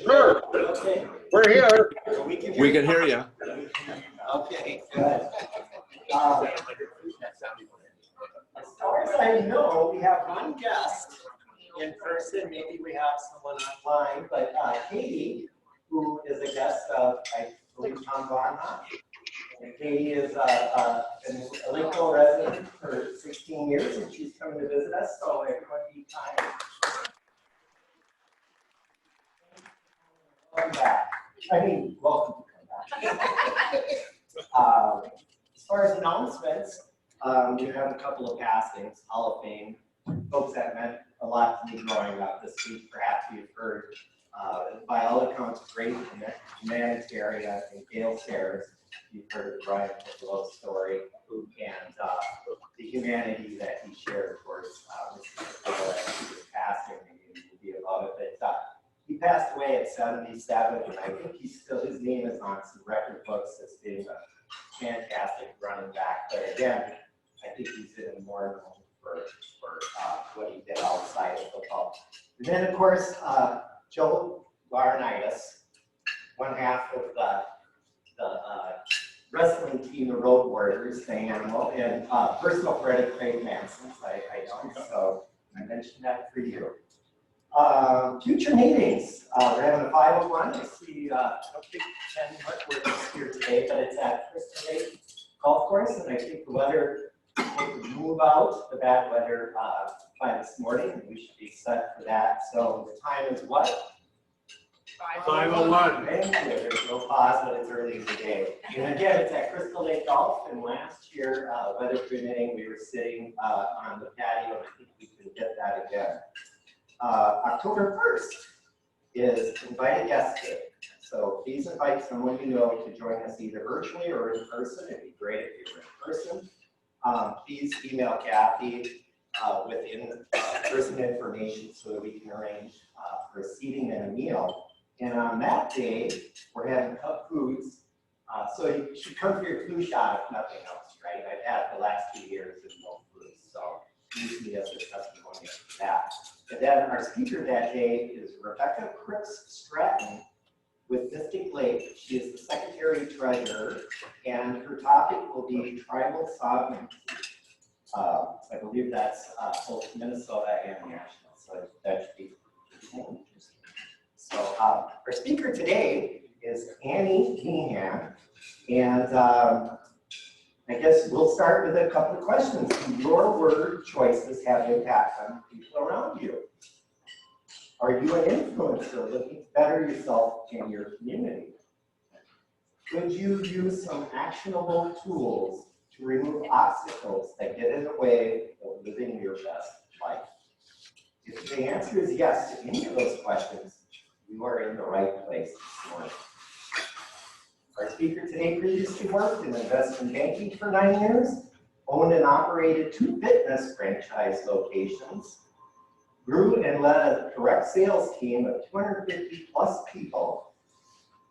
Sure. Okay. We're here. We can hear you. Okay, good. As far as I know, we have one guest in person. Maybe we have someone online, but Katie, who is a guest of, I believe, Tom Varna. And Katie is an Lincoln resident for 16 years, and she's coming to visit us. So everyone be kind. Welcome back. Welcome to come back. As far as announcements, we have a couple of passings, Hall of Fame, folks that meant a lot to me growing up this week. Perhaps you've heard, by all accounts, great humanitarian and Gail Sayers. You've heard of Brian Piccolo's story and the humanity that he shared towards Mr. Piccolo as he was passing, and the movie about it. But he passed away at 77, and I think his name is on some record books as being a fantastic running back. But again, I think he's even more known for what he did outside of football. And then, of course, Joe Laurinaitis, one half of the wrestling team, the Road Warriors, the Animal, and personal friend of Craig Manson's, I know, so I mentioned that for you. Future meetings, we're having a 501. I see, I don't think Ken Hartworth is here today, but it's at Crystal Lake Golf Course, and I think the weather will move out, the bad weather, by this morning, and we should be set for that. So the time is what? 5:01. Thank you. There's no pause, but it's early in the day. And again, it's at Crystal Lake Golf, and last year, weather permitting, we were sitting on the patio, and I think we can get that again. October 1st is invited guest day. So please invite someone you know to join us either virtually or in person. It'd be great if you were in person. Please email Kathy with in-person information so that we can arrange for seating and a meal. And on that day, we're having Cup Foods. So you should come for your flu shot if nothing else, right? I've had the last 2 years of no flu, so use me as a testimony for that. And then our speaker that day is Rebecca Cripps Stratton with Mystic Lake. She is the Secretary Treasurer, and her topic will be tribal sovereignty. I believe that's both Minnesota and national, so that should be interesting. So our speaker today is Annie Meehan, and I guess we'll start with a couple of questions. Do your word choices have impact on people around you? Are you an influencer looking to better yourself in your community? Could you use some actionable tools to remove obstacles that get in the way of living your best life? If the answer is yes to any of those questions, you are in the right place this morning. Our speaker today previously worked in investment banking for 9 years, owned and operated 2 fitness franchise locations, grew and led a direct sales team of 250 plus people.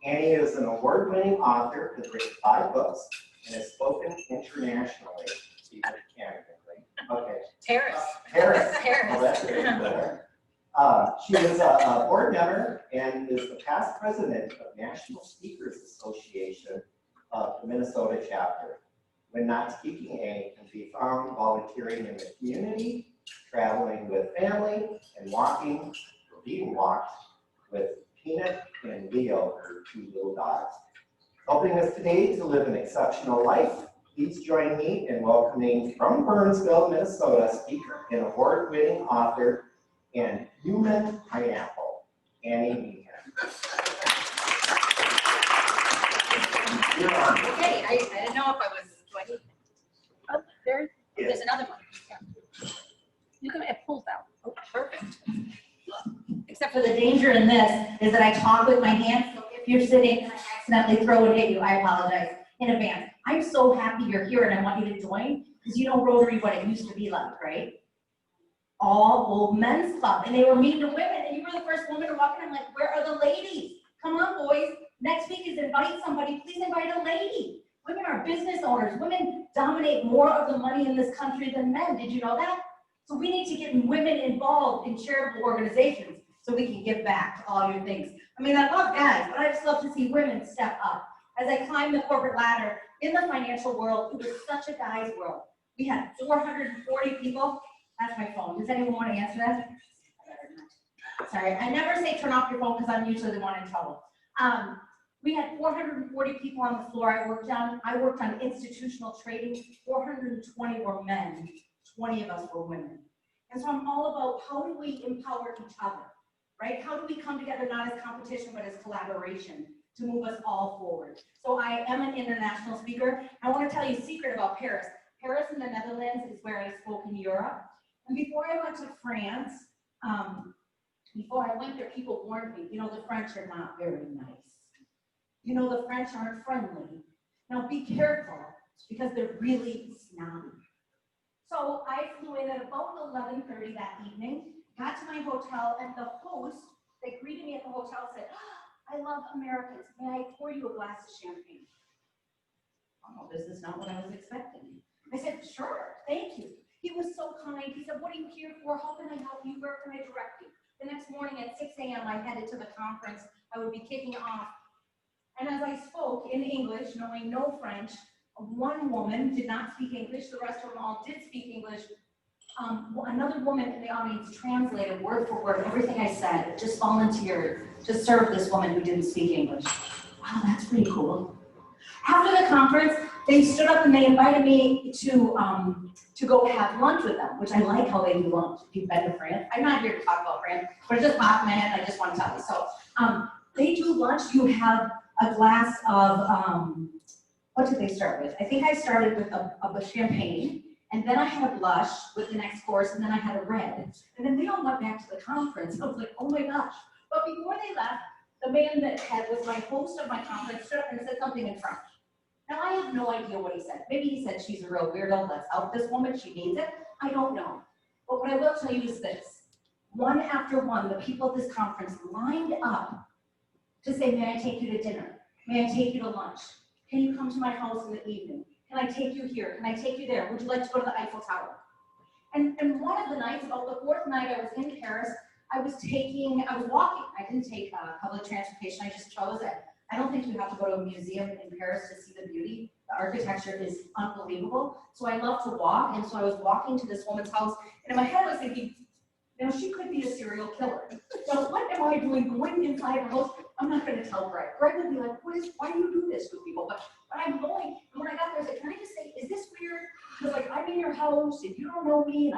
Annie is an award-winning author, has written 5 books, and has spoken internationally. Okay. Paris. Oh, that's good. She is a board member and is the past president of National Speakers Association of the Minnesota chapter. When not speaking, Annie can be found volunteering in the community, traveling with family, and walking or being walked with Peanut and Leo, her 2 little dogs. Helping us today to live an exceptional life, please join me in welcoming from Burnsville, Minnesota, speaker and award-winning author and human pineapple, Annie Meehan. You're on. Okay, I didn't know if I was, do I need? Oh, there's another one. Yeah. You can, it pulls out. Oh, perfect. Except for the danger in this is that I talk with my hands, so if you're sitting and I accidentally throw it at you, I apologize in advance. I'm so happy you're here and I want you to join, because you know Rotary, what it used to be like, right? All old men's club, and they were meeting the women, and you were the first woman to walk in. I'm like, where are the ladies? Come on, boys. Next week is invite somebody. Please invite a lady. Women are business owners. Women dominate more of the money in this country than men. Did you know that? So we need to get women involved in charitable organizations. so we can give back to all your things. I mean, I love guys, but I just love to see women step up. As I climbed the corporate ladder in the financial world, it was such a guy's world. We had 440 people. That's my phone. Does anyone want to answer that? Sorry, I never say turn off your phone because I'm usually the one in trouble. We had 440 people on the floor I worked on. I worked on institutional trading. 420 were men, 20 of us were women. And so I'm all about how do we empower each other, right? How do we come together not as competition, but as collaboration to move us all forward? So I am an international speaker. I want to tell you a secret about Paris. Paris in the Netherlands is where I spoke in Europe. And before I went to France, before I went there, people warned me, you know, the French are not very nice. You know, the French aren't friendly. Now be careful because they're really snobby. So I flew in at about 11:30 that evening, got to my hotel, and the host that greeted me at the hotel said, "I love Americans. May I pour you a glass of champagne?" Oh, this is not what I was expecting. I said, "Sure, thank you." He was so kind. He said, "What are you here for? How can I help you? Where can I direct you?" The next morning at 6 a.m., I headed to the conference. I would be kicking off. And as I spoke in English, knowing no French, one woman did not speak English. The rest of them all did speak English. Another woman in the audience translated word for word everything I said, just volunteered to serve this woman who didn't speak English. Wow, that's pretty cool. After the conference, they stood up and they invited me to go have lunch with them, which I like how they do lunch. If you've been to France, I'm not here to talk about France, but it just popped in my head. I just want to tell you. So they do lunch. You have a glass of what did they start with? I think I started with a champagne, and then I had a blush with the next course, and then I had a red, and then they all went back to the conference. I was like, oh my gosh! But before they left, the man that was my host of my conference stood up and said something in French. Now, I have no idea what he said. Maybe he said, she's a real weirdo, let's help this woman, she needs it. I don't know. But what I will tell you is this. One after one, the people at this conference lined up to say, may I take you to dinner? May I take you to lunch? Can you come to my house in the evening? Can I take you here? Can I take you there? Would you like to go to the Eiffel Tower? And one of the nights, about the fourth night I was in Paris, I was walking. I didn't take public transportation, I just chose it. I don't think you have to go to a museum in Paris to see the beauty. The architecture is unbelievable. So I love to walk, and so I was walking to this woman's house, and in my head I was thinking, you know, she could be a serial killer. So what am I doing going inside her house? I'm not going to tell Greg. Greg would be like, why do you do this with people? But I'm going, and when I got there, I said, can I just say, is this weird? Because like, I'm in your house, and you don't know me,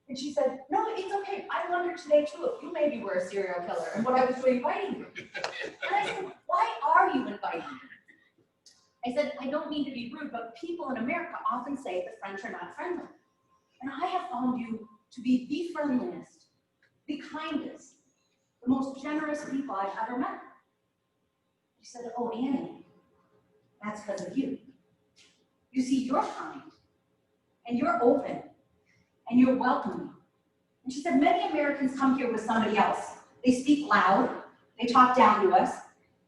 and she said, no, it's okay. I wondered today too if you maybe were a serial killer and what I was doing inviting you. And I said, why are you inviting me? I said, I don't mean to be rude, but people in America often say the French are not friendly. And I have found you to be the friendliest, the kindest, the most generous people I've ever met. She said, oh, Annie, that's because of you. You see, you're kind, and you're open, and you're welcoming. And she said, many Americans come here with somebody else. They speak loud, they talk down to us,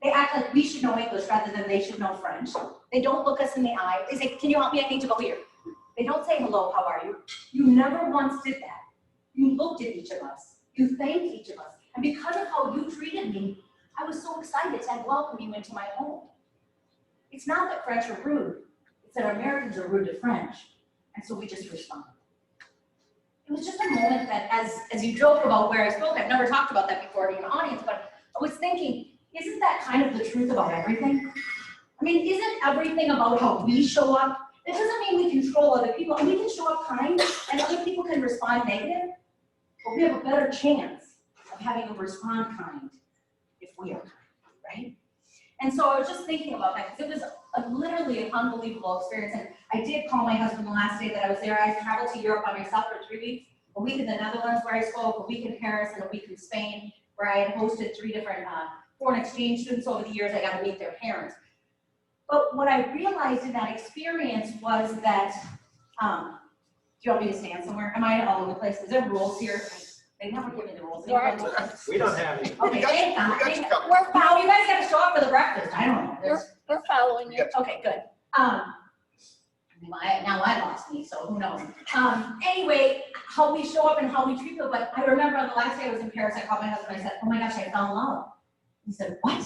they act like we should know English rather than they should know French. They don't look us in the eye. They say, can you help me? I need to go here. They don't say, hello, how are you? You never once did that. You looked at each of us. You thanked each of us. And because of how you treated me, I was so excited to welcome you into my home. It's not that French are rude. It's that Americans are rude to French. And so we just respond. It was just a moment that, as you joke about where I spoke, I've never talked about that before in an audience, but I was thinking, isn't that kind of the truth about everything? I mean, isn't everything about how we show up? It doesn't mean we control other people, and we can show up kind, and other people can respond negative, but we have a better chance of having them respond kind if we are kind, right? And so I was just thinking about that, because it was literally an unbelievable experience, and I did call my husband the last day that I was there. I traveled to Europe by myself for 3 weeks, a week in the Netherlands where I spoke, a week in Paris, and a week in Spain, where I had hosted 3 different foreign exchange students over the years. I got to meet their parents. But what I realized in that experience was that, do you want me to stand somewhere? Am I all over the place? Is there rules here? They never give me the rules. We don't have any. Okay, we're following. You guys got to show up for the breakfast. I don't know. We're following you. Okay, good. I'm Now I lost me, so who knows? Anyway, how we show up and how we treat people. But I remember on the last day I was in Paris, I called my husband, I said, oh my gosh, I fell in love. He said, what?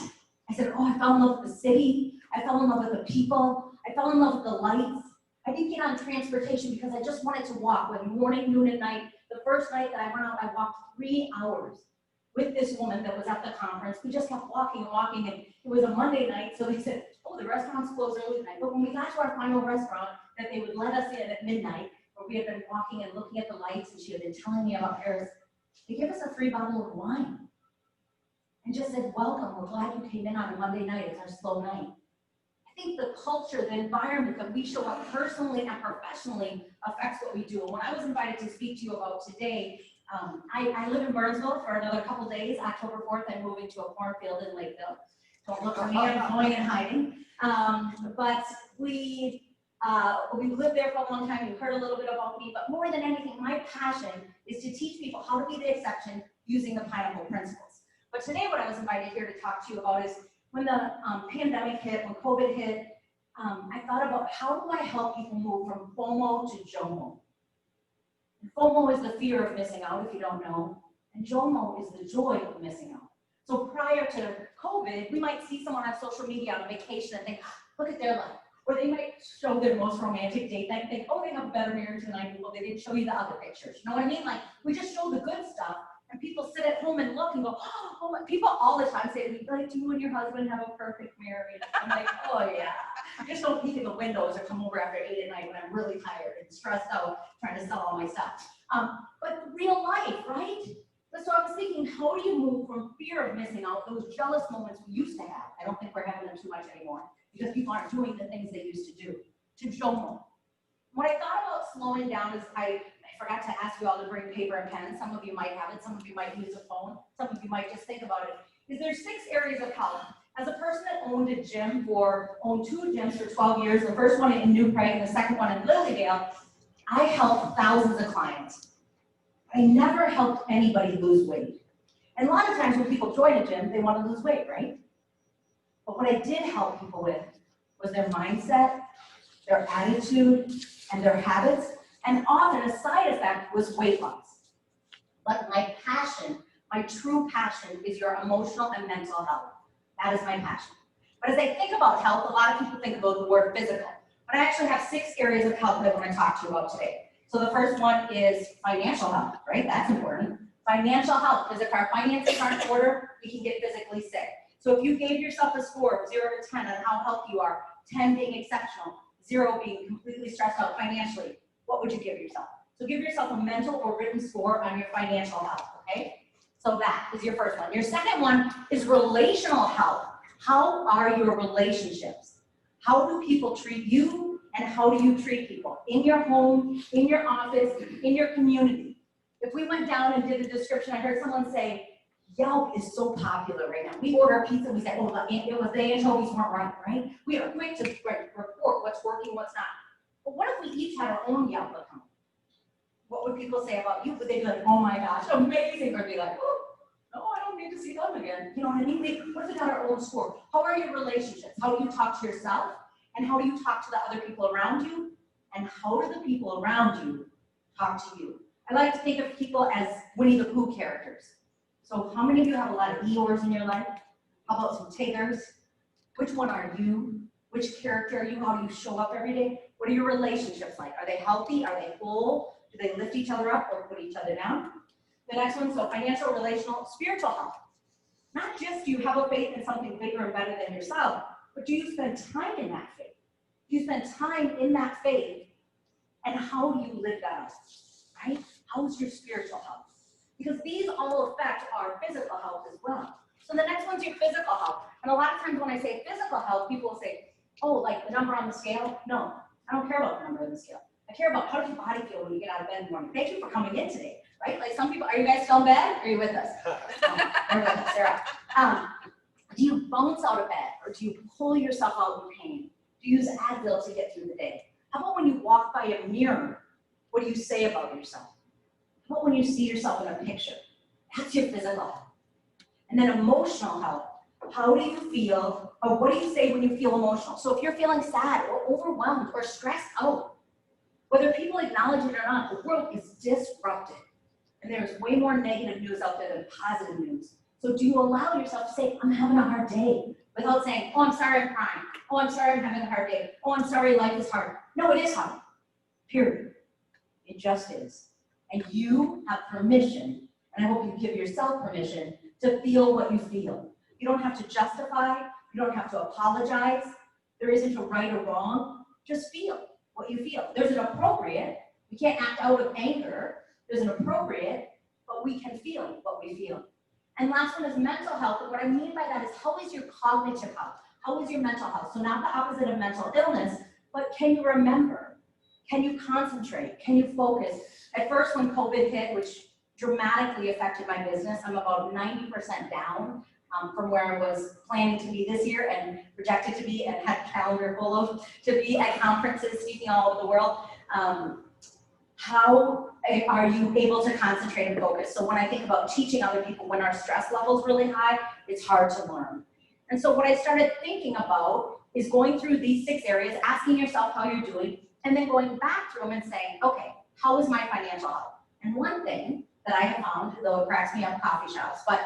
I said, oh, I fell in love with the city. I fell in love with the people. I fell in love with the lights. I didn't get on transportation because I just wanted to walk with morning, noon, and night. The first night that I went out, I walked 3 hours with this woman that was at the conference. We just kept walking and walking, and it was a Monday night, so they said, oh, the restaurant's closed early tonight. But when we got to our final restaurant that they would let us in at midnight, where we had been walking and looking at the lights, and she had been telling me about Paris, they gave us a free bottle of wine and just said, welcome, we're glad you came in on a Monday night. It's our slow night. I think the culture, the environment that we show up personally and professionally affects what we do. And when I was invited to speak to you about today, I live in Burnsville for another couple days. October 4th, I'm moving to a cornfield in Lakeville. Don't look for me, I'm going and hiding. But we lived there for a long time. You heard a little bit about me, but more than anything, my passion is to teach people how to be the exception using the pineapple principles. But today what I was invited here to talk to you about is when the pandemic hit, when COVID hit, I thought about how do I help people move from FOMO to JOMO. And FOMO is the fear of missing out, if you don't know, and JOMO is the joy of missing out. So prior to COVID, we might see someone on social media on vacation and think, look at their life. Or they might show their most romantic date and think, oh, they have a better marriage than I do. Well, they didn't show you the other pictures. You know what I mean? Like, we just show the good stuff. And people sit at home and look and go, oh, people all the time say, like, you and your husband have a perfect marriage. I'm like, oh yeah. I just don't peek in the windows or come over after 8 at night when I'm really tired and stressed out trying to sell all my stuff. But real life, right? So I was thinking, how do you move from fear of missing out, those jealous moments we used to have? I don't think we're having them too much anymore because people aren't doing the things they used to do, to JOMO. What I thought about slowing down is I forgot to ask you all to bring paper and pen. Some of you might have it, some of you might use a phone, some of you might just think about it. Is there's 6 areas of help. As a person that owned 2 gyms for 12 years, the first one in New Prague and the second one in Lilydale, I helped thousands of clients. I never helped anybody lose weight. And a lot of times when people join a gym, they want to lose weight, right? But what I did help people with was their mindset, their attitude, and their habits. And often a side effect was weight loss. But my passion, my true passion, is your emotional and mental health. That is my passion. But as I think about health, a lot of people think about the word physical. But I actually have 6 areas of health that I want to talk to you about today. So the first one is financial health, right? That's important. Financial health, because if our finances aren't in order, we can get physically sick. So if you gave yourself a score of 0 to 10 on how healthy you are, 10 being exceptional, 0 being completely stressed out financially, what would you give yourself? So give yourself a mental or written score on your financial health, okay? So that is your first one. Your second one is relational health. How are your relationships? How do people treat you? And how do you treat people? In your home, in your office, in your community. If we went down and did a description, I heard someone say, Yelp is so popular right now. We order a pizza, we say, oh, the anchovies weren't right? We are quick to report what's working, what's not. But what if we each had our own Yelp account? What would people say about you? Would they be like, oh my gosh, amazing? Or be like, oh, no, I don't need to see them again. You know what I mean? What if we got our own score? How are your relationships? How do you talk to yourself? And how do you talk to the other people around you? And how do the people around you talk to you? I like to think of people as Winnie the Pooh characters. So how many of you have a lot of Eeyores in your life? How about some Tigers? Which one are you? Which character are you? How do you show up every day? What are your relationships like? Are they healthy? Are they full? Do they lift each other up or put each other down? The next one, so financial, relational, spiritual health. Not just do you have a faith in something bigger and better than yourself, but do you spend time in that faith? Do you spend time in that faith? And how do you live that out, right? How's your spiritual health? Because these all affect our physical health as well. So the next one's your physical health. And a lot of times when I say physical health, people will say, oh, like the number on the scale? No, I don't care about the number on the scale. I care about how does your body feel when you get out of bed in the morning. Thank you for coming in today, right? Like some people, are you guys still in bed? Are you with us? They're with us, they're out. Do you bounce out of bed or do you pull yourself out in pain? Do you use Advil to get through the day? How about when you walk by a mirror, what do you say about yourself? How about when you see yourself in a picture? That's your physical health. And then emotional health. How do you feel, or what do you say when you feel emotional? So if you're feeling sad or overwhelmed or stressed out, Whether people acknowledge it or not, the world is disrupted. And there's way more negative news out there than positive news. So do you allow yourself to say, I'm having a hard day, without saying, oh, I'm sorry, I'm crying. Oh, I'm sorry, I'm having a hard day. Oh, I'm sorry, life is hard. No, it is hard, period. It just is. And you have permission, and I hope you give yourself permission to feel what you feel. You don't have to justify, you don't have to apologize. There isn't a right or wrong, just feel what you feel. There's an appropriate, we can't act out of anger. There's an appropriate, but we can feel what we feel. And last one is mental health. And what I mean by that is, how is your cognitive health? How is your mental health? So not the opposite of mental illness, but can you remember? Can you concentrate? Can you focus? At first, when COVID hit, which dramatically affected my business, I'm about 90% down from where I was planning to be this year and projected to be, and had a calendar full of to be at conferences speaking all over the world. How are you able to concentrate and focus? So when I think about teaching other people, when our stress level is really high, it's hard to learn. And so what I started thinking about is going through these 6 areas, asking yourself how you're doing, and then going back through them and saying, okay, how is my financial health? And one thing that I have found, though it cracks me up coffee shops, but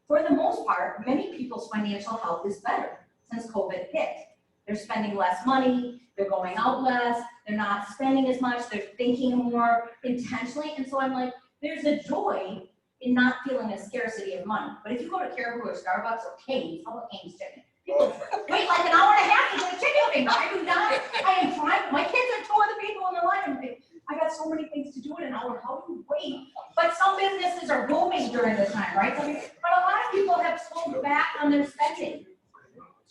for the most part, many people's financial health is better since COVID hit. They're spending less money, they're going out less, they're not spending as much, they're thinking more intentionally. And so I'm like, there's a joy in not feeling a scarcity of money. But if you go to Caribou or Starbucks or Cane's, how about Cane's chicken? People wait like an hour and a half to get a chicken finger. I do not. I am trying. My kids are 2 other people in the line. I got so many things to do in an hour. How do you wait? But some businesses are booming during this time, right? But a lot of people have slowed back on their spending.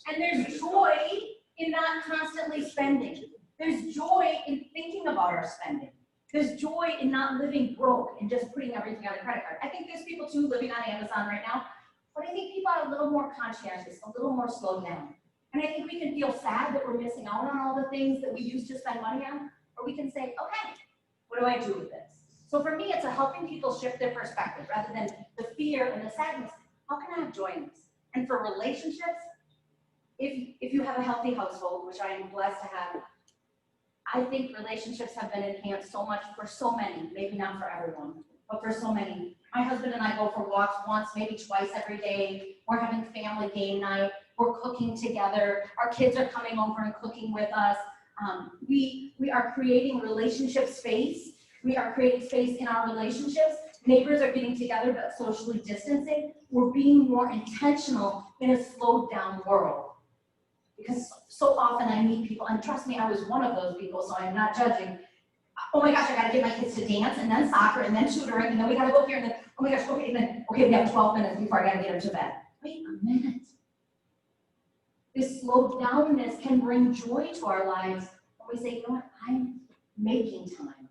And there's joy in not constantly spending. There's joy in thinking about our spending. There's joy in not living broke and just putting everything on a credit card. I think there's people too living on Amazon right now, but I think people are a little more conscientious, a little more slowed down. And I think we can feel sad that we're missing out on all the things that we used to spend money on, or we can say, okay, what do I do with this? So for me, it's a helping people shift their perspective rather than the fear and the sadness. How can I have joy in this? And for relationships, if you have a healthy household, which I am blessed to have, I think relationships have been enhanced so much for so many, maybe not for everyone, but for so many. My husband and I go for walks once, maybe twice every day. We're having family game night. We're cooking together. Our kids are coming over and cooking with us. We are creating relationship space. We are creating space in our relationships. Neighbors are getting together but socially distancing. We're being more intentional in a slowed down world. Because so often I meet people, and trust me, I was one of those people, so I'm not judging. Oh my gosh, I gotta get my kids to dance, and then soccer, and then tutoring, and then we gotta go here, and then, oh my gosh, okay, and then, okay, we have 12 minutes before I gotta get them to bed. Wait a minute. This slowed downness can bring joy to our lives when we say, you know what, I'm making time,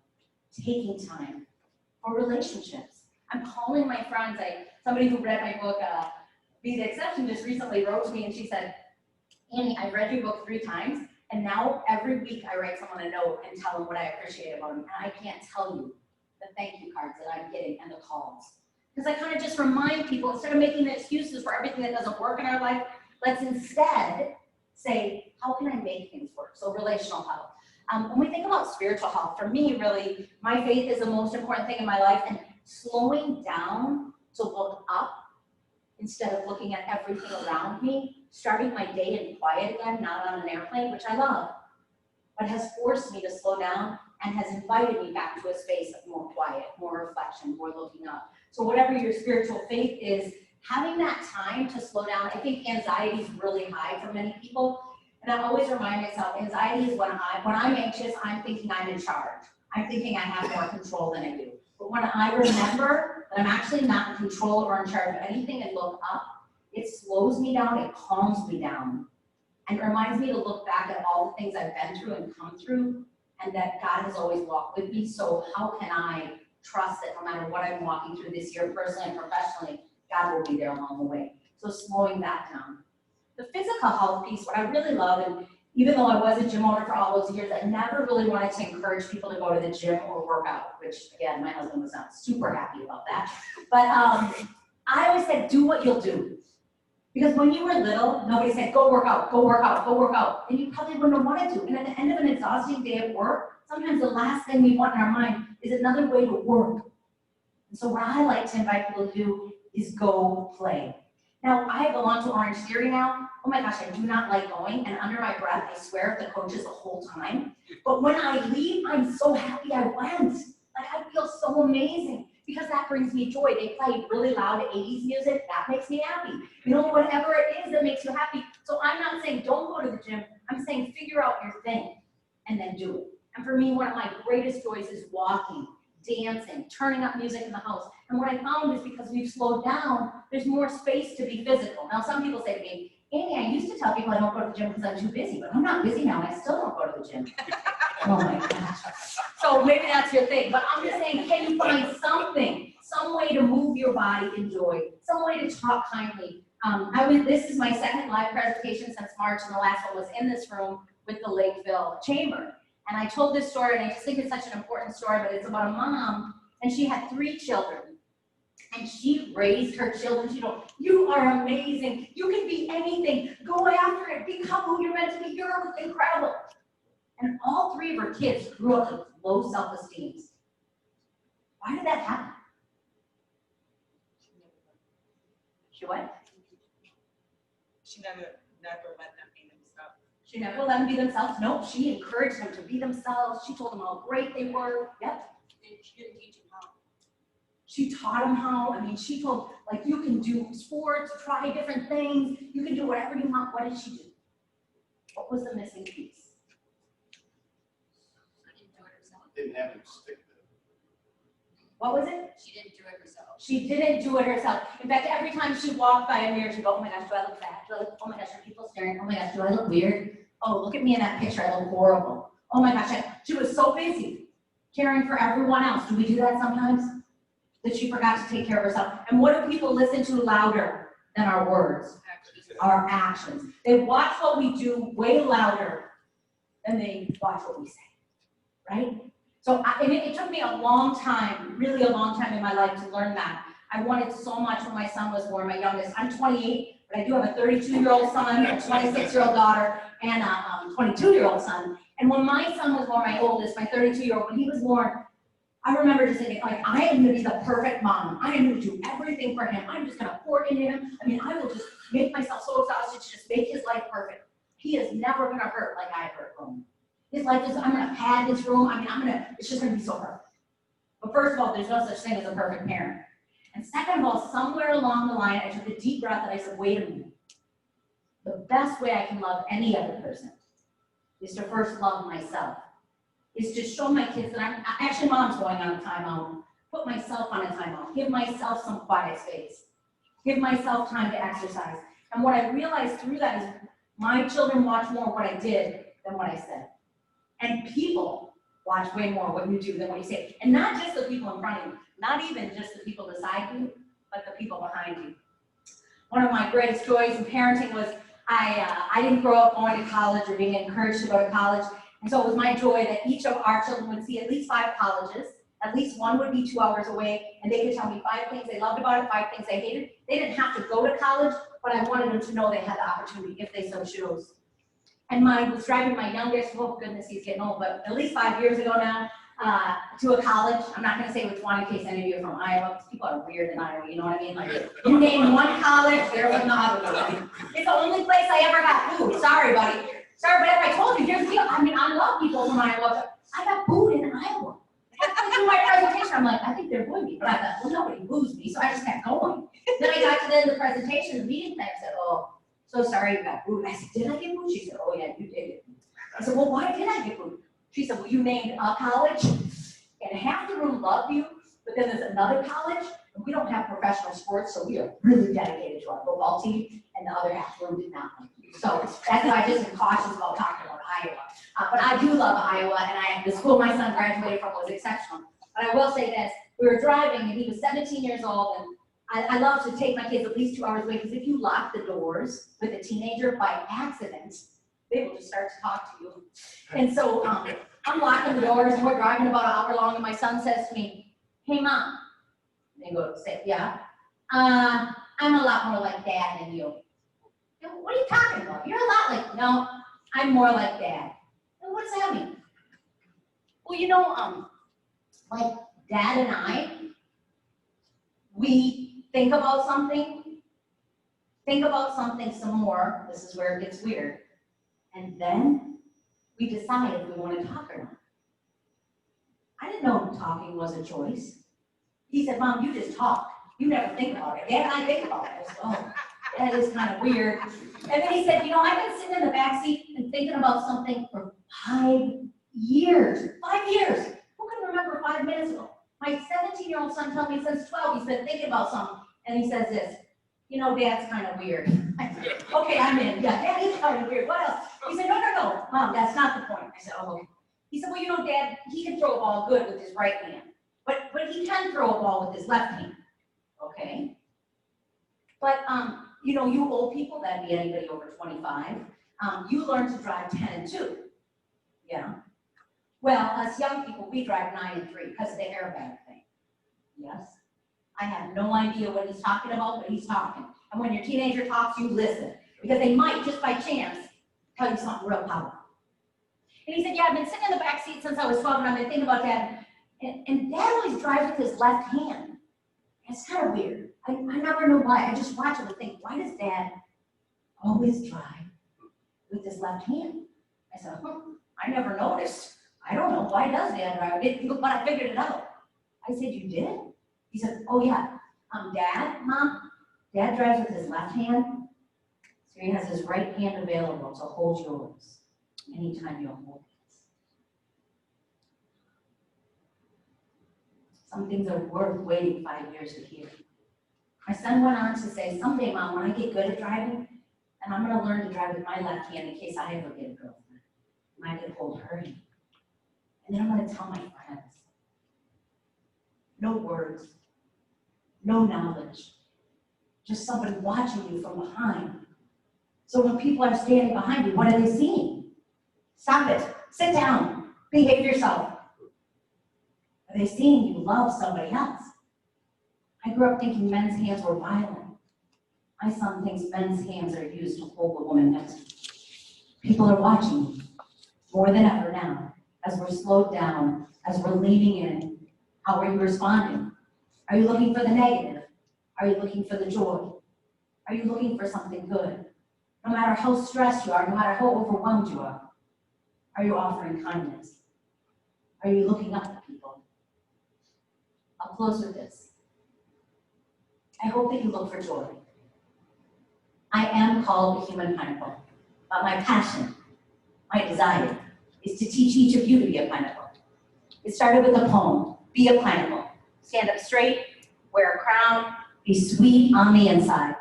taking time for relationships. I'm calling my friends. Somebody who read my book, Be the Exception, just recently wrote to me, and she said, Annie, I read your book 3 times, and now every week I write someone a note and tell them what I appreciate about them. And I can't tell you the thank you cards that I'm getting and the calls. Because I kind of just remind people, instead of making excuses for everything that doesn't work in our life, let's instead say, how can I make things work? So relational health. When we think about spiritual health, for me, really, my faith is the most important thing in my life, and slowing down to look up instead of looking at everything around me, starting my day in quiet again, not on an airplane, which I love, but has forced me to slow down and has invited me back to a space of more quiet, more reflection, more looking up. So whatever your spiritual faith is, having that time to slow down. I think anxiety is really high for many people. And I always remind myself, anxiety is when I'm anxious, I'm thinking I'm in charge. I'm thinking I have more control than I do. But when I remember that I'm actually not in control or in charge of anything and look up, it slows me down, it calms me down, and it reminds me to look back at all the things I've been through and come through, and that God has always walked with me. So how can I trust that no matter what I'm walking through this year, personally and professionally, God will be there along the way. So slowing that down. The physical health piece, what I really love, and even though I was a gym owner for all those years, I never really wanted to encourage people to go to the gym or work out, which again, my husband was not super happy about that. But I always said, do what you'll do. Because when you were little, nobody said, go work out, go work out, go work out. And you probably wouldn't have wanted to. And at the end of an exhausting day at work, sometimes the last thing we want in our mind is another way to work. And so what I like to invite people to do is go play. Now, I belong to Orange Theory now. Oh my gosh, I do not like going, and under my breath, I swear at the coaches the whole time. But when I leave, I'm so happy I went. Like, I feel so amazing, because that brings me joy. They play really loud 80s music, that makes me happy. You know, whatever it is that makes you happy. So I'm not saying don't go to the gym, I'm saying figure out your thing, and then do it. And for me, one of my greatest joys is walking, dancing, turning up music in the house. And what I found is because we've slowed down, there's more space to be physical. Now, some people say to me, Amy, I used to tell people I don't go to the gym because I'm too busy, but I'm not busy now, and I still don't go to the gym. Oh my gosh. So maybe that's your thing, but I'm just saying, can you find something, some way to move your body, enjoy, some way to talk kindly. This is my second live presentation since March, and the last one was in this room with the Lakeville Chamber. And I told this story, and I just think it's such an important story, but it's about a mom, and she had 3 children. And she raised her children. She told, you are amazing. You can be anything. Go after it. Become who you're meant to be. You're incredible. And all 3 of her kids grew up with low self-esteem. Why did that happen? She what? She never let them be themselves. She never let them be themselves. No, she encouraged them to be themselves. She told them how great they were. Yep. And she didn't teach them how. She taught them how. I mean, she told, like, you can do sports, try different things. You can do whatever you want. What did she do? What was the missing piece? She didn't do it herself. Didn't have him stick to it. What was it? She didn't do it herself. She didn't do it herself. In fact, every time she walked by a mirror, she'd go, oh my gosh, do I look fat? Do I look, oh my gosh, are people staring? Oh my gosh, do I look weird? Oh, look at me in that picture, I look horrible. Oh my gosh, she was so busy caring for everyone else. Do we do that sometimes? That she forgot to take care of herself. And what do people listen to louder than our words? Our actions. They watch what we do way louder than they watch what we say, right? So it took me a long time, really a long time in my life to learn that. I wanted so much when my son was born, my youngest. I'm 28, but I do have a 32-year-old son, a 26-year-old daughter, and a 22-year-old son. And when my son was born, my oldest, my 32-year-old, when he was born, I remember just thinking, like, I am going to be the perfect mom. I am going to do everything for him. I'm just going to pour into him. I mean, I will just make myself so exhausted to just make his life perfect. He is never going to hurt like I hurt him. His life is, I'm going to pad his room. I mean, it's just going to be so perfect. But first of all, there's no such thing as a perfect parent. And second of all, somewhere along the line, I took a deep breath and I said, wait a minute. The best way I can love any other person is to first love myself. Is to show my kids that actually mom's going on a timeout. Put myself on a timeout. Give myself some quiet space. Give myself time to exercise. And what I realized through that is my children watch more what I did than what I said. And people watch way more what you do than what you say. And not just the people in front of you, not even just the people beside you, but the people behind you. One of my greatest joys in parenting was I didn't grow up going to college or being encouraged to go to college. And so it was my joy that each of our children would see at least 5 colleges, at least one would be 2 hours away, and they could tell me 5 things they loved about it, 5 things they hated. They didn't have to go to college, but I wanted them to know they had the opportunity if they so chose. And I was driving my youngest, oh goodness, he's getting old, but at least 5 years ago now, to a college. I'm not gonna say which one in case any of you are from Iowa, because people are weird in Iowa, you know what I mean? Like, you name one college, they're from the other one. It's the only place I ever got food, sorry buddy. Sorry, but if I told you, here's the deal. I mean, I love people from Iowa. I got booed in Iowa. Halfway through my presentation, I'm like, I think they're booing me. But I thought, well, nobody boos me, so I just kept going. Then I got to the end of the presentation, the meeting thing, I said, oh, so sorry you got booed. I said, did I get booed? She said, oh yeah, you did it. I said, well, why did I get booed? She said, well, you named a college, and half the room loved you, but then there's another college, and we don't have professional sports, so we are really dedicated to our football team, and the other half of the room did not like you. So that's why I just am cautious about talking about Iowa. But I do love Iowa, and the school my son graduated from was exceptional. But I will say this, we were driving, and he was 17 years old, and I love to take my kids at least 2 hours away, because if you lock the doors with a teenager by accident, they will just start to talk to you. And so I'm locking the doors, and we're driving about an hour long, and my son says to me, hey mom, and I go, say, yeah, I'm a lot more like dad than you. What are you talking about? You're a lot like, no, I'm more like dad. And what does that mean? Well, you know, like Dad and I, we think about something some more, this is where it gets weird, and then we decide if we want to talk or not. I didn't know talking was a choice. He said, Mom, you just talk. You never think about it. Dad and I think about it. I said, oh, that is kind of weird. And then he said, you know, I've been sitting in the back seat and thinking about something for 5 years. 5 years. Who can remember 5 minutes ago? My 17-year-old son told me since 12 he's been thinking about something. And he says this, you know, Dad's kind of weird. I said, okay, I'm in. Yeah, Dad is kind of weird. What else? He said, no, Mom, that's not the point. I said, oh, okay. He said, well, you know, Dad, he can throw a ball good with his right hand. But he can throw a ball with his left hand. Okay. But, you know, you old people, that'd be anybody over 25, you learn to drive 10 and 2. Yeah. Well, us young people, we drive 9 and 3 because of the airbag thing. Yes. I have no idea what he's talking about, but he's talking. And when your teenager talks, you listen. Because they might, just by chance, tell you something real powerful. And he said, yeah, I've been sitting in the back seat since I was 12, and I've been thinking about Dad. And Dad always drives with his left hand. It's kind of weird. I never know why. I just watch him and think, why does Dad always drive with his left hand? I said, I never noticed. I don't know. Why does Dad drive? But I figured it out. I said, you did? He said, oh yeah. Dad drives with his left hand, so he has his right hand available to hold yours anytime you hold it. Some things are worth waiting 5 years to hear. My son went on to say, someday, Mom, when I get good at driving, and I'm going to learn to drive with my left hand in case I ever get a girlfriend, and I can hold her hand. And then I'm going to tell my friends. No words, no knowledge, just somebody watching you from behind. So when people are standing behind you, what are they seeing? Stop it, sit down, behave yourself. Are they seeing you love somebody else? I grew up thinking men's hands were violent. My son thinks men's hands are used to hold the woman next to him. People are watching you more than ever now, as we're slowed down, as we're leaning in. How are you responding? Are you looking for the negative? Are you looking for the joy? Are you looking for something good? No matter how stressed you are, no matter how overwhelmed you are you offering kindness? Are you looking up at people? I'll close with this. I hope that you look for joy. I am called a human pineapple, but my passion, my desire, is to teach each of you to be a pineapple. It started with a poem, be a pineapple. Stand up straight, wear a crown, be sweet on the inside.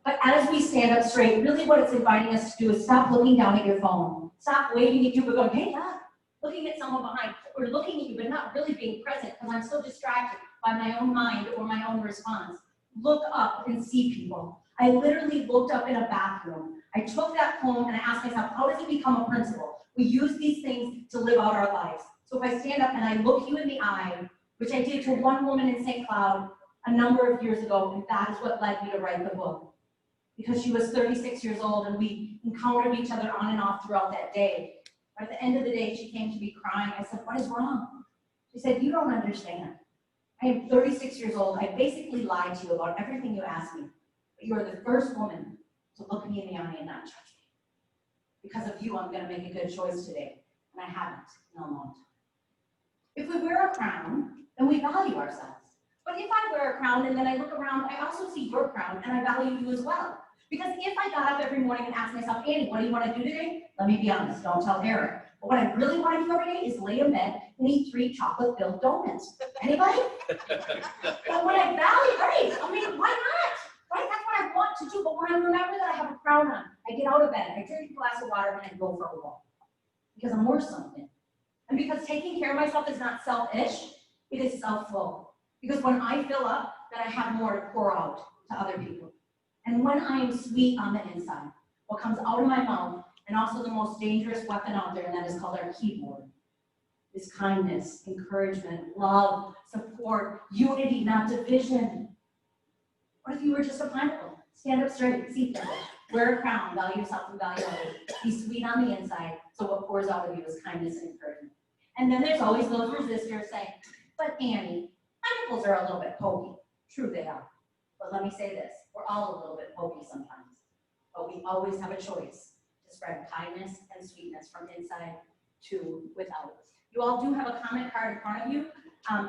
But as we stand up straight, really what it's inviting us to do is stop looking down at your phone. Stop waving at you, but going, hey, Dad. Looking at someone behind, or looking at you, but not really being present because I'm so distracted by my own mind or my own response. Look up and see people. I literally looked up in a bathroom. I took that poem and I asked myself, how does it become a principle? We use these things to live out our lives. So if I stand up and I look you in the eye, which I did to one woman in St. Cloud a number of years ago, and that is what led me to write the book. Because she was 36 years old and we encountered each other on and off throughout that day. But at the end of the day, she came to me crying. I said, what is wrong? She said, you don't understand. I am 36 years old. I basically lied to you about everything you asked me. But you are the first woman to look me in the eye and not judge me. Because of you, I'm going to make a good choice today. And I haven't in a long time. If we wear a crown, then we value ourselves. But if I wear a crown and then I look around, I also see your crown and I value you as well. Because if I got up every morning and asked myself, Annie, what do you want to do today? Let me be honest, don't tell Eric. But what I really want to do every day is lay in bed and eat 3 chocolate-filled donuts. Anybody? But when I value, right, I mean, why not? Right, that's what I want to do. But when I remember that I have a crown on, I get out of bed, I drink a glass of water, and I go for a walk. Because I'm worth something. And because taking care of myself is not selfish, it is self-full. Because when I fill up, then I have more to pour out to other people. And when I am sweet on the inside, what comes out of my mouth, and also the most dangerous weapon out there, and that is called our keyboard, is kindness, encouragement, love, support, unity, not division. What if you were just a pineapple? Stand up straight, see people, wear a crown, value yourself and value others, be sweet on the inside, so what pours out of you is kindness and encouragement. And then there's always those resistors saying, but Annie, my nipples are a little bit pokey. True, they are. But let me say this, we're all a little bit pokey sometimes. But we always have a choice to spread kindness and sweetness from inside to without. You all do have a comment card in front of you.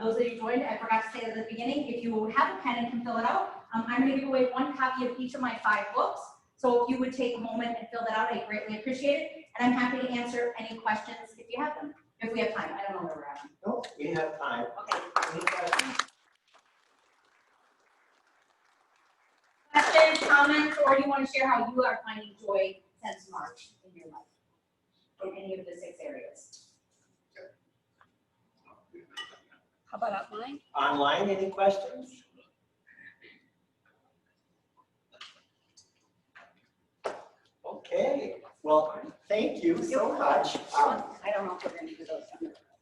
Those that you joined, I forgot to say at the beginning, if you have a pen and can fill it out, I'm going to give away 1 copy of each of my 5 books. So if you would take a moment and fill that out, I greatly appreciate it. And I'm happy to answer any questions if you have them. If we have time, I don't know where we're at. No, we have time. Okay. Any questions? Questions, comments, or you want to share how you are finding joy since March in your life in any of the 6 areas? How about online? Online, any questions? Okay, well, thank you so much. I don't know if we're going to do those.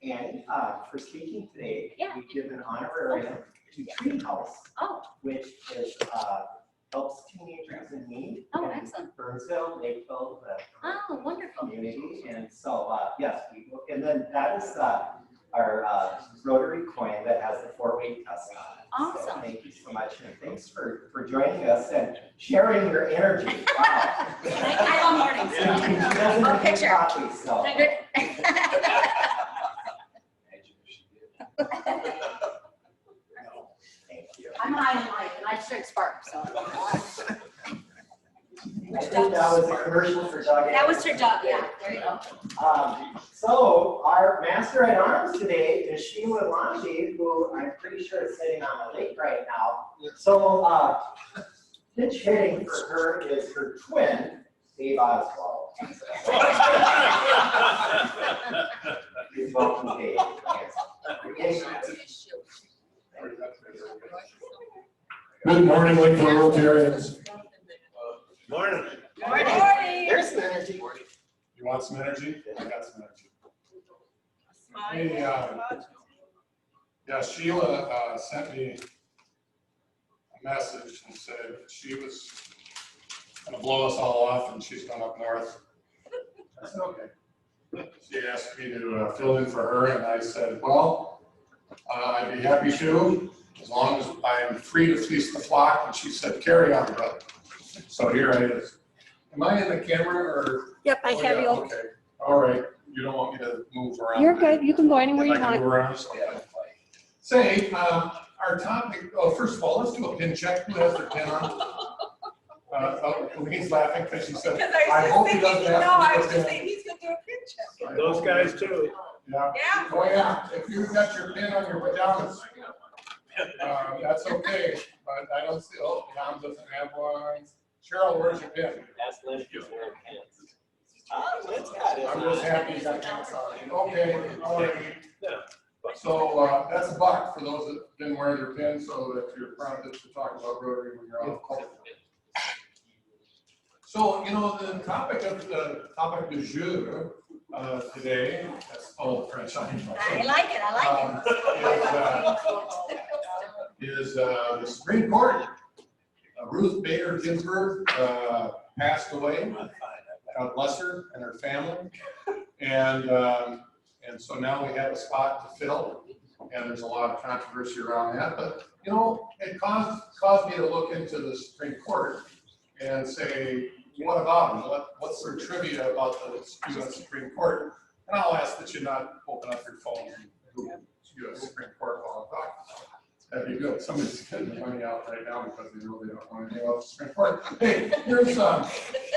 Annie, for speaking today, Yeah. we give an honorarium to Treehouse, Oh, which is, helps teenagers in need. oh, in excellent. Burnsville, Lakeville, the Oh, wonderful. community, and so, yes, and then that is, our, rotary coin that has the 4-weight test on it. So Awesome. thank you so much, and thanks for joining us and sharing your energy. Wow. I love mornings. She doesn't Oh, drink picture. coffee, so. Thank you. I'm high in life and I should spark, so. I think that was a commercial for Doug. That was for Doug, yeah, there you go. So our master at arms today is Sheila Lange, who I'm pretty sure is sitting on the lake right now. So pitch hitting for her is her twin, Dave Oswald. Please welcome Dave. Good morning, Lakeville Rotarians. Morning. Morning. There's some energy. You want some energy? I got some energy. Smile. Hey, yeah, Sheila sent me a message and said she was going to blow us all off and she's going up north. I said, okay. She asked me to fill in for her and I said, well, I'd be happy to, as long as I'm free to fleece the flock. And she said, carry on, brother. So here I is. Am I in the camera or? Yep, I Oh, have yeah, you. okay, all right. You don't want me to move around? You're good. You can go anywhere And you I can want. move around, so, okay. Say, our topic, oh, first of all, let's do a pin check. Who has their pin on? Lean's laughing because she said, Because I hope he doesn't have to no, I do was a just pin. saying, he's gonna do a pin check. Those guys too. Yeah. Yeah. Oh, yeah, if you've got your pin on your pajamas, that's okay, but I don't see, oh, Tom doesn't have one. Cheryl, where's your pin? That's Lynn. Lynn's got it. I'm just happy you got pants on. Okay, all right. So that's a buck for those that didn't wear their pin, so that you're prompted to talk about Rotary when you're on the call. So, you know, the topic du jour today, that's all French. I like it, I like it. Is the Supreme Court. Ruth Bader Ginsburg passed away. God bless her and her family. And so now we have a spot to fill, and there's a lot of controversy around that. But you know, it caused me to look into the Supreme Court and say, what about them? What's their trivia about the U.S. Supreme Court? And I'll ask that you not open up your phone and Google U.S. Supreme Court while I'm talking. That'd be good. Somebody's getting the money out right now because they know they don't want anything else to Supreme Court. Hey, here's what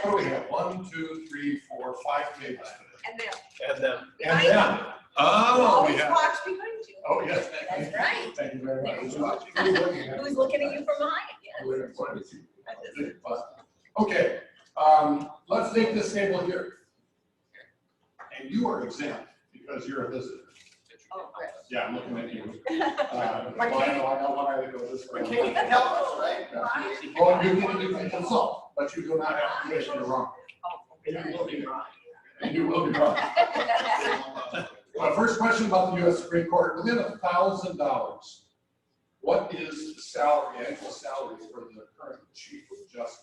do we have? 1, 2, 3, 4, 5 pages today. And them. And then, oh, we Always have. watch behind you. Oh, yes. That's right. Thank you very much. There's Who's looking at you from behind? Yes. Okay, let's take this table here. And you are exempt because you're a visitor. Oh, great. Yeah, I'm looking at you. I know why I go this way. You can help us, right? Yeah. Well, you can consult, but you do not have permission to run. And you will be wrong. And you will be wrong. First question about the U.S. Supreme Court. Within $1,000, what is the salary, annual salary for the current Chief Justice?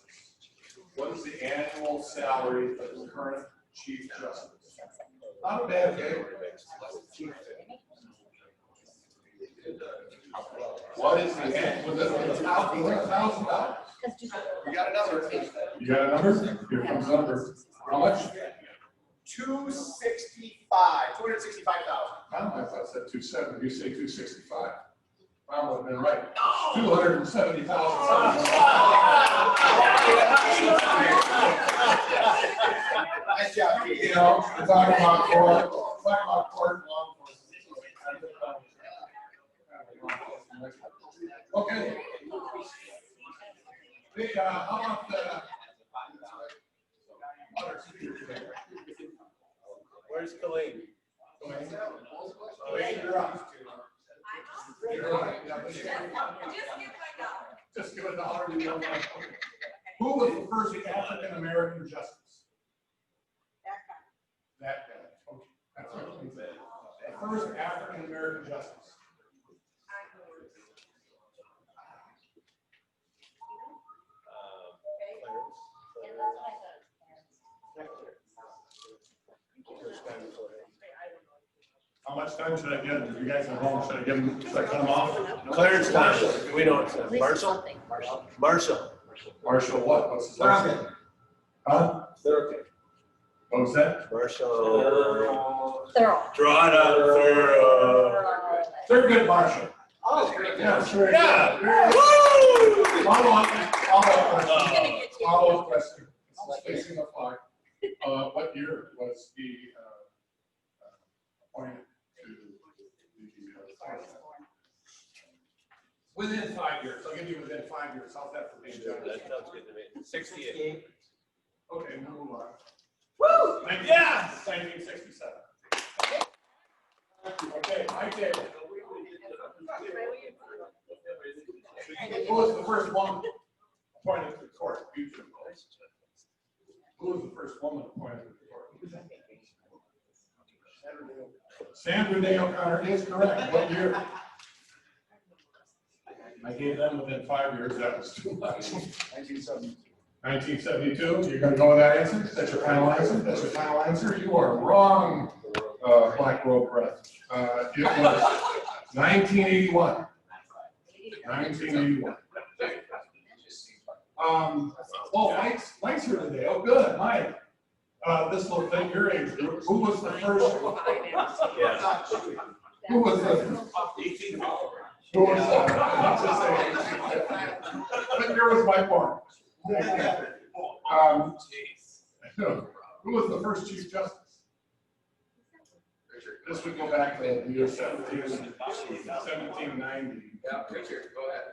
What is the annual salary for the current Chief Justice? Not a bad day. What is the end? Was it $1,000? We got another. You got a number? Here comes the number. How much? 265,000. Well, I thought it said 270. You say 265. I would have been right. 270,000. Nice job, Pete. You know, we're talking about court, and law enforcement. Okay. Hey, how about the other speaker today? Where's Colleen? Colleen, you're up. You're right. Just give a dollar. You don't know. Who was the first African American justice? That guy. Okay. That's what he said. The first African American justice. How much time should I give them? You guys at home, should I give them, should I cut them off? Clarence time. We don't. Marshall? Marshall. Marshall what? What's his last name? Huh? Thurl. What was that? Marshall. Thurl. Draw it up. Thurl. Thurgood Marshall. Oh, very good. Yeah, sure. Yeah. Woo! Follow-up question. It's facing the flag. What year was he appointed to the within 5 years? I'll give you within 5 years. How's that for being generous? That sounds good to me. 68. Okay, move on. Woo! Yeah! 1967. Okay, Mike David. Who was the first one appointed to the court? Who was the first woman appointed to the court? Sandra Day O'Connor is correct. What year? I gave them within 5 years. That was too much. 1970. 1972. You're going to go with that answer? That's your final answer? That's your final answer? You are wrong, Black Robe Breath. It was 1981. 1981. Oh, Mike's here today. Oh, good, Mike. This little thing, your age group. Who was the first? Yeah. Who was the? 18. Who was the? Here was my point. Who was the first Chief Justice? This would go back to the year 1790. Yeah, Richard, go ahead.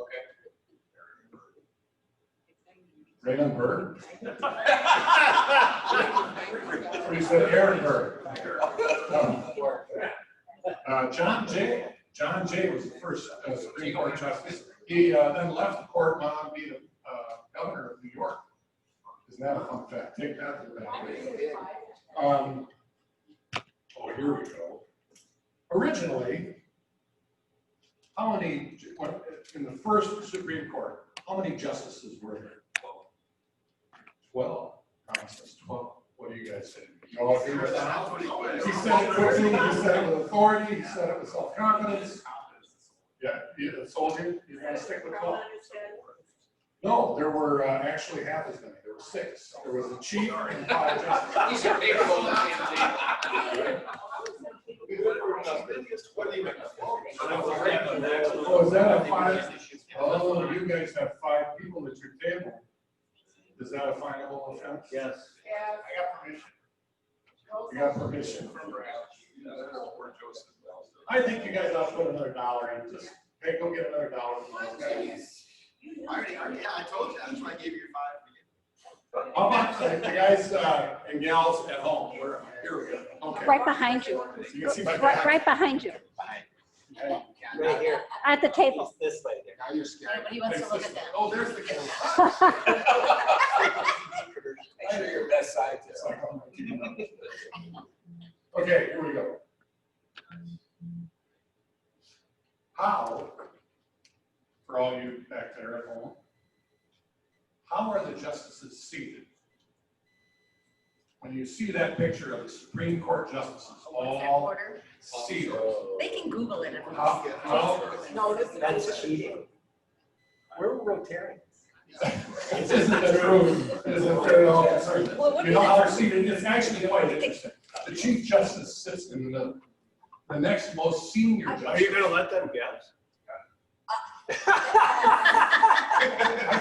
Okay. Raymond Burr? Or you said Aaron Burr? John Jay. John Jay was the first Supreme Court justice. He then left the court and went on to be the governor of New York. Isn't that a fun fact? Take that to the bank. Oh, here we go. Originally, how many, in the first Supreme Court, how many justices were there? 12. Tom says 12. What do you guys say? You all agree with that? He said it quickly, he said it with authority, he said it with self-confidence. Yeah, you told you, you're going to stick with 12? No, there were actually half as many. There were 6. There was a chief and 5 justices. These are big old What do you make? Oh, is that a 5? Oh, you guys have 5 people at your table. Is that a finable offense? Yes. I got permission. You got permission from Brad. I think you guys ought to put another $1 in. Just, hey, go get another $1. I told you, that's why I gave you your 5. How about the guys and gals at home? Here we go. Okay. Right behind you. You can see my Right, back. right behind you. Okay. Right here. At the table. This way. Now you're scared. Nobody wants to look at that. Oh, there's the camera. I know your best side. It's like, oh, okay, here we go. How, for all you back there at home, how are the justices seated? when you see that picture of the Supreme Court justices, all seated. They can Google it. No, that's cheating. We're Rotarians. This isn't true. It isn't very all concerned. Well, what You know how they're seated? It's actually quite interesting. The Chief Justice sits in the middle. The next most senior Are justice. you gonna let them guess? I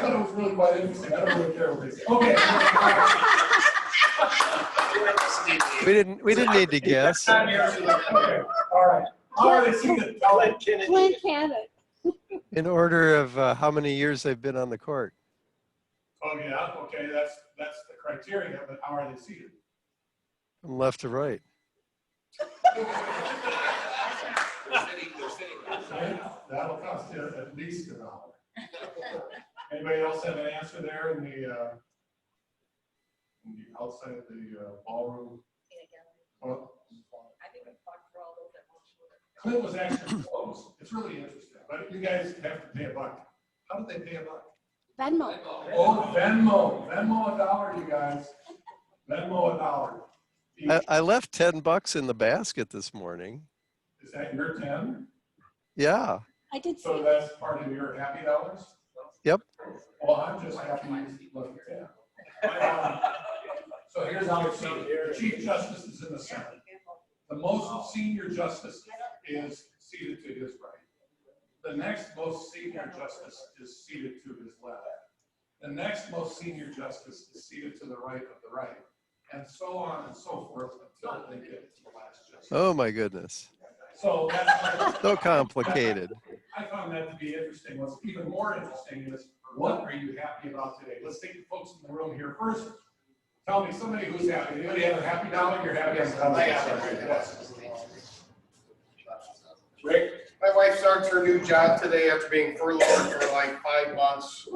thought it was really quite interesting. I don't really care what they say. Okay. We didn't need to guess. Okay. All right. How are they seated? Clint Cannon. In order of how many years they've been on the court. Oh, yeah. Okay. That's the criteria, but how are they seated? From left to right. That'll cost you at least $1. Anybody else have an answer there in the outside of the ballroom? Well, I think I've talked for all those that won't show it. Clint was actually close. It's really interesting, but you guys have to pay $1. How do they pay $1? Venmo. Oh, Venmo. Venmo $1, you guys. Venmo $1. I left $10 in the basket this morning. Is that your 10? Yeah. I did see So it. that's part of your happy dollars? Yep. Well, I'm just happy you left it 10. So here's how it's seated. The Chief Justice is in the center. The most senior justice is seated to his right. The next most senior justice is seated to his left. The next most senior justice is seated to the right of the right. And so on and so forth until they get to the last justice. Oh my goodness. So that's So complicated. I found that to be interesting. What's even more interesting is, what are you happy about today? Let's take the folks in the room here first. Tell me, somebody who's happy. Anybody have a happy dollar? You're happy? Rick, my wife starts her new job today after being furloughed for like 5 months.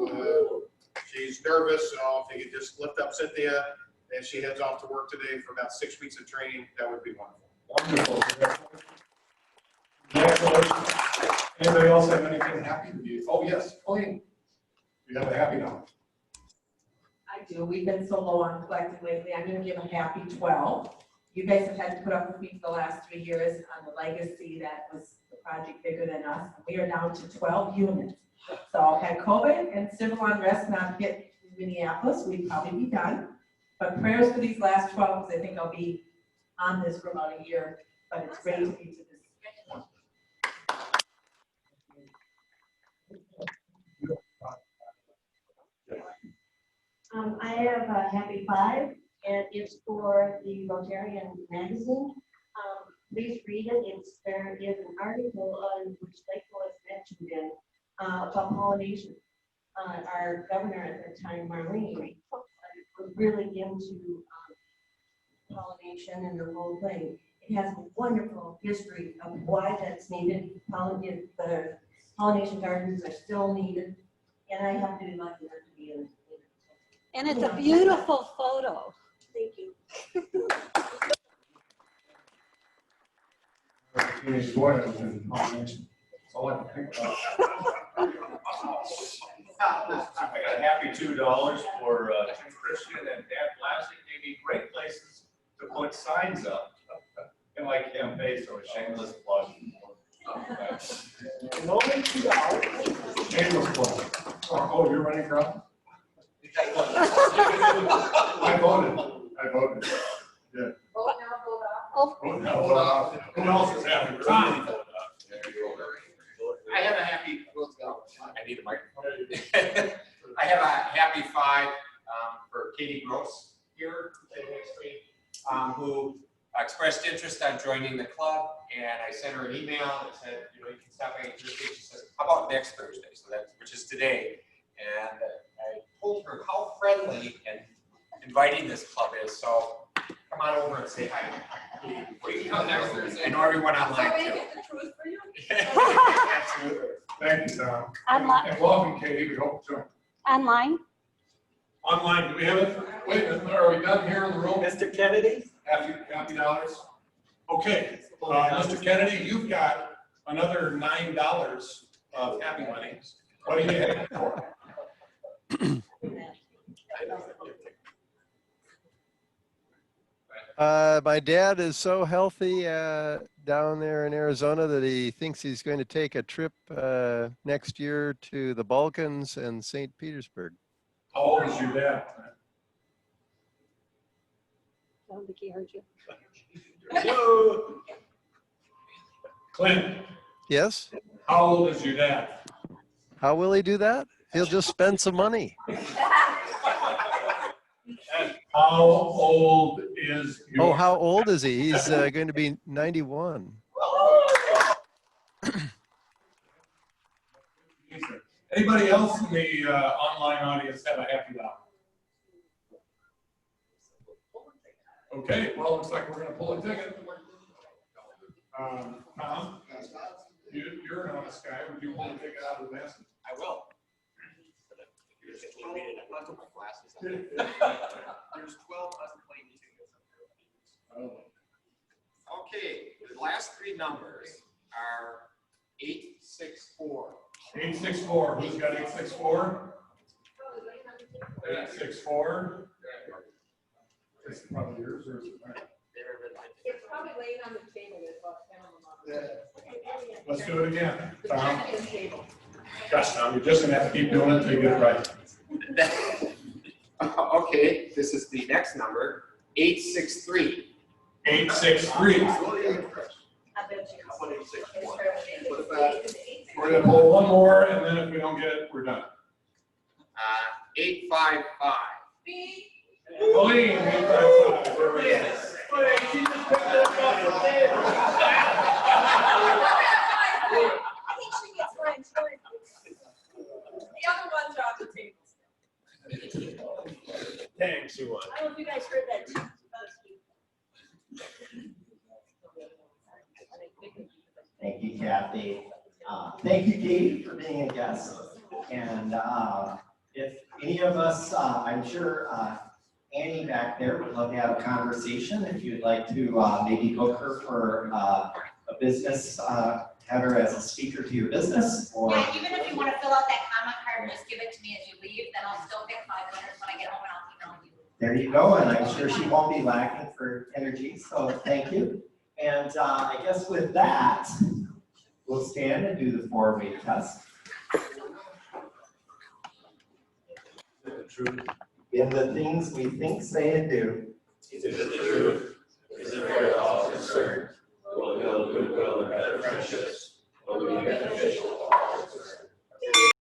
She's nervous, so if they could just lift up Cynthia and she heads off to work today for about 6 weeks of training, that would be wonderful. Wonderful. Congratulations. Anybody else have anything happy to do? Oh, yes, Colleen. You have a happy dollar. I do. We've been so low on collecting lately. I'm going to give a happy 12. You guys have had to put up with me for the last 3 years on the legacy that was the project bigger than us. We are down to 12 units. So had COVID and civil unrest not hit Minneapolis, we'd probably be done. But prayers for these last 12, because I think I'll be on this for about a year. But it's great to be to this. I have a happy 5, and it's for the Rotarian magazine. Please read it. There is an article on which Lakeville is mentioned in about pollination. Our governor at that time, Marlene, was really into pollination and the whole thing. It has a wonderful history of why that's needed. The pollination gardens are still needed, and I have to be lucky enough to be in it. And it's a beautiful photo. Thank you. That's all I can think about. I got a happy $2 for Jim Christian and Dan Blasek. They need great places to put signs up in my campaign, so a shameless plug. Only $2. Shameless plug. Oh, you're running for office? I voted. Yeah. Vote now, vote off. Vote now, vote off. Who else is happy? Tom. I have a happy, I need a microphone. I have a happy 5 for Katie Gross here, who expressed interest on joining the club, and I sent her an email that said, you can stop by Thursday. She says, how about next Thursday? So which is today. And I told her how friendly and inviting this club is. So come on over and say hi. Come next Thursday. I know everyone online too. Get the truth for you. Absolutely. Thank you, Tom. Online. And welcome, Katie. We hope to join. Online. Online, do we have it? Wait, are we done here in the room? Mr. Kennedy? Happy dollars? Okay, Mr. Kennedy, you've got another $9 of happy money. What do you have for? My dad is so healthy down there in Arizona that he thinks he's going to take a trip next year to the Balkans and St. Petersburg. How old is your dad? I don't think he heard you. Hello. Clint, Yes? how old is your dad? How will he do that? He'll just spend some money. How old is your? Oh, how old is he? He's going to be 91. Anybody else in the online audience have a happy hour? Okay, well, looks like we're gonna pull a ticket. Tom, you're an honest guy. Would you pull a ticket out of the basket? I will. I took my glasses. There's 12 unclaimed tickets. Oh. Okay, the last three numbers are 864. 864. Who's got 864? 864. It's probably yours or is it mine? It's probably laying on the table. There's about 10 of them on there. Let's do it again. Tom. The check table. Gosh, Tom, you're just gonna have to keep doing it until you get it right. Okay, this is the next number, 863. 863. I bet you. We're gonna pull one more, and then if we don't get it, we're done. 855. Pauline, 855. There we go. I think she gets mine too. The other ones are on the table. Thanks, you won. I don't know if you guys heard that too. Thank you, Kathy. Thank you, Katie, for being a guest. And if any of us, I'm sure Annie back there would love to have a conversation. If you'd like to maybe book her for a business, have her as a speaker to your business, or Yeah, even if you want to fill out that comment card and just give it to me as you leave, then I'll still pick 5 winners when I get home and I'll email you. there you go. And I'm sure she won't be lacking for energy. So thank you. And I guess with that, we'll stand and do the 4-way test. In the things we think, say, and do. Is it the truth? Is it for all concerned? Will it build goodwill and better friendships? Will it be beneficial